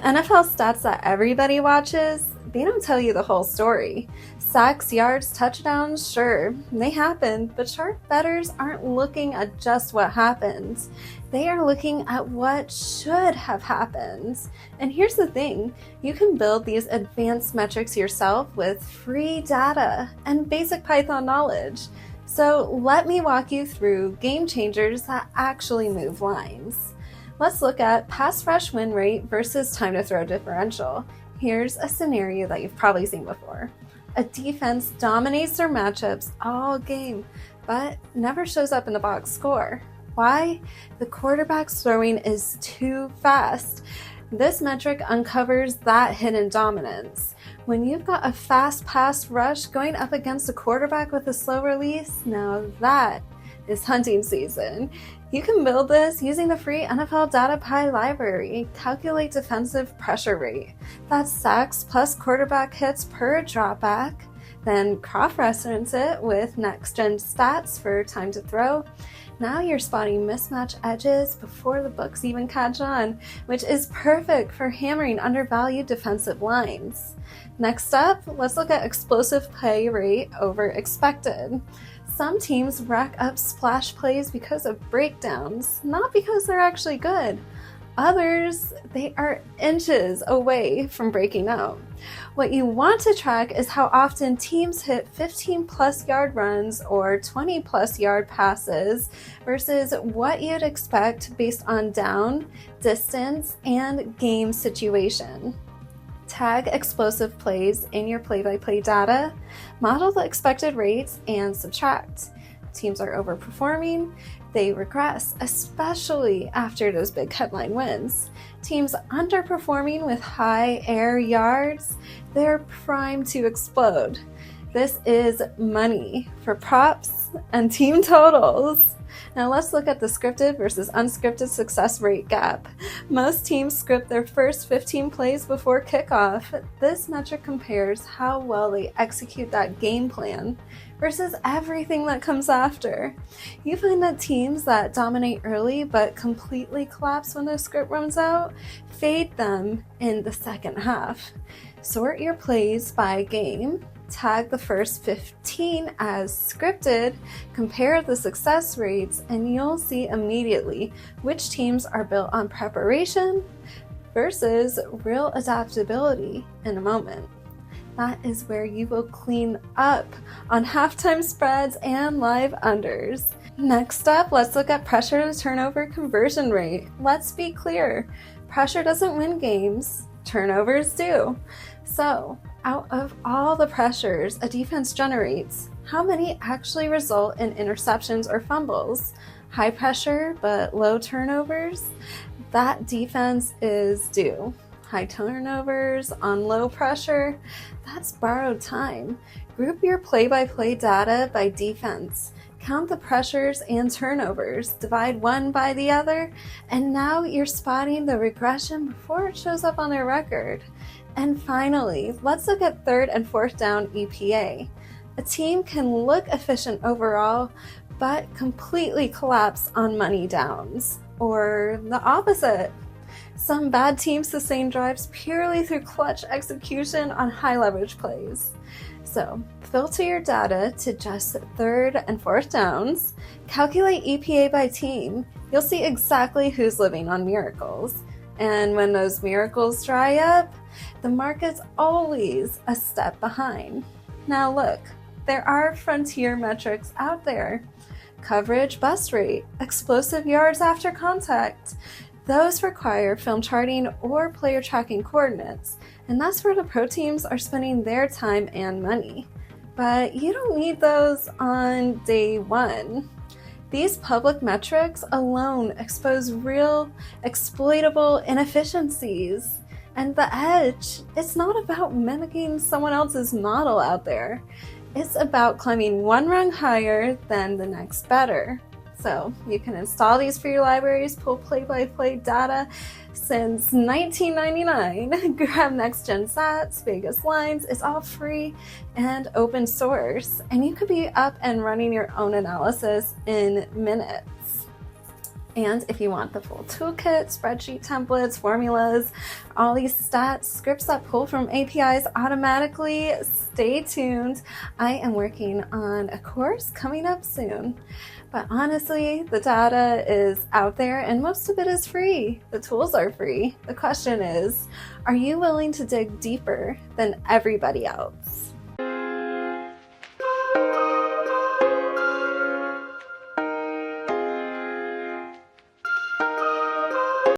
NFL stats that everybody watches, they don't tell you the whole story. Sacks, yards, touchdowns, sure, they happen, but sharp bettors aren't looking at just what happened. They are looking at what should have happened. And here's the thing, you can build these advanced metrics yourself with free data and basic Python knowledge. So let me walk you through game changers that actually move lines. Let's look at pass rush win rate versus time to throw differential. Here's a scenario that you've probably seen before. A defense dominates their matchups all game, but never shows up in the box score. Why? The quarterback's throwing is too fast. This metric uncovers that hidden dominance. When you've got a fast pass rush going up against a quarterback with a slow release, now that is hunting season. You can build this using the free NFL DataPy library. Calculate defensive pressure rate. That's sacks plus quarterback hits per dropback. Then cross-reference it with next-gen stats for time to throw. Now you're spotting mismatch edges before the books even catch on, which is perfect for hammering undervalued defensive lines. Next up, let's look at explosive play rate over expected. Some teams rack up splash plays because of breakdowns, not because they're actually good. Others, they are inches away from breaking out. What you want to track is how often teams hit 15-plus yard runs or 20-plus yard passes versus what you'd expect based on down, distance, and game situation. Tag explosive plays in your play-by-play data, model the expected rates, and subtract. Teams are overperforming, they regress, especially after those big headline wins. Teams underperforming with high air yards, they're primed to explode. This is money for props and team totals. Now let's look at the scripted versus unscripted success rate gap. Most teams script their first 15 plays before kickoff. This metric compares how well they execute that game plan versus everything that comes after. You find that teams that dominate early but completely collapse when the script runs out, fade them in the second half. Sort your plays by game. Tag the first 15 as scripted, compare the success rates, and you'll see immediately which teams are built on preparation versus real adaptability in a moment. That is where you will clean up on halftime spreads and live unders. Next up, let's look at pressure to turnover conversion rate. Let's be clear, pressure doesn't win games, turnovers do. So, out of all the pressures a defense generates, how many actually result in interceptions or fumbles? High pressure but low turnovers? That defense is due. High turnovers on low pressure? That's borrowed time. Group your play-by-play data by defense. Count the pressures and turnovers, divide one by the other, and now you're spotting the regression before it shows up on their record. And finally, let's look at third and fourth down EPA. A team can look efficient overall, but completely collapse on money downs. Or the opposite. Some bad teams sustain drives purely through clutch execution on high leverage plays. So, filter your data to just third and fourth downs, calculate EPA by team. You'll see exactly who's living on miracles. And when those miracles dry up, the market's always a step behind. Now look, there are frontier metrics out there. Coverage bust rate, explosive yards after contact. Those require film charting or player tracking coordinates, and that's where the pro teams are spending their time and money. But you don't need those on day one. These public metrics alone expose real, exploitable inefficiencies. And the edge, it's not about mimicking someone else's model out there. It's about climbing one rung higher than the next better. So you can install these for your libraries, pull play-by-play data since 1999, grab next-gen stats, Vegas lines. It's all free and open source. And you could be up and running your own analysis in minutes. And if you want the full toolkit, spreadsheet templates, formulas, all these stats, scripts that pull from APIs automatically, stay tuned. I am working on a course coming up soon. But honestly, the data is out there and most of it is free. The tools are free. The question is, are you willing to dig deeper than everybody else?